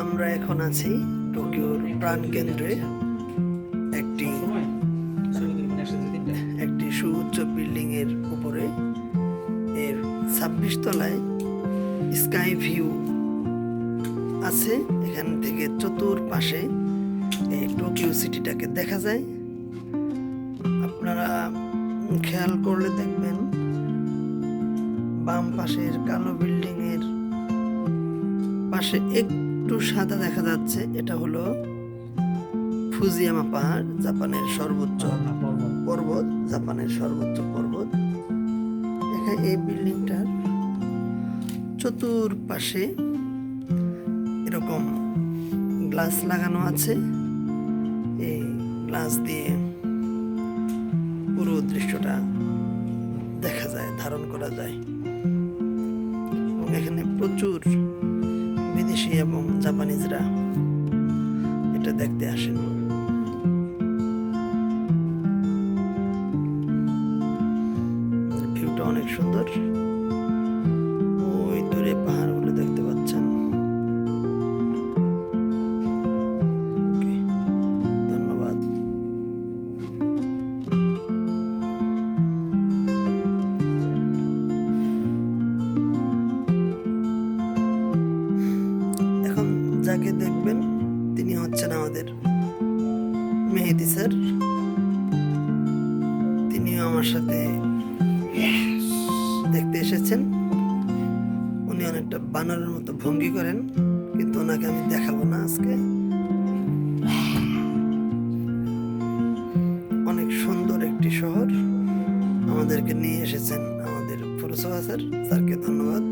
আমরা এখন আছি টোকিওর প্রাণকেন্দ্রে একটি একটি সুউচ্চ বিল্ডিং এর উপরে। এর 26 তলায় স্কাই ভিউ আছে। এখান থেকে চতুর্পাশে এই টোকিও সিটিটাকে দেখা যায়। আপনারা খেয়াল করলে দেখবেন বাম পাশের কালো বিল্ডিং এর পাশে একটু সাদা দেখা যাচ্ছে। এটা হলো ফুজিয়ামা পাহাড়, জাপানের সর্বোচ্চ পর্বত। এখানে এই বিল্ডিংটার চতুর্পাশে এরকম গ্লাস লাগানো আছে। এই গ্লাস দিয়ে পুরো দৃশ্যটা দেখা যায়, ধারণ করা যায়। এবং এখানে প্রচুর বিদেশি এবং জাপানিজরা এটা দেখতে আসেন। ভিউটা অনেক সুন্দর। ওই দূরে পাহাড়গুলো দেখতে পাচ্ছেন। ধন্যবাদ। এখন যাকে দেখবেন তিনি হচ্ছেন আমাদের মেহেদি স্যার। তিনিও আমার সাথে দেখতে এসেছেন। উনি অনেকটা বানরের মতো ভঙ্গি করেন, কিন্তু ওনাকে আমি দেখাবো না আজকে। অনেক সুন্দর একটি শহর আমাদেরকে নিয়ে এসেছেন আমাদের ফুরুসাওয়া স্যার। স্যারকে ধন্যবাদ।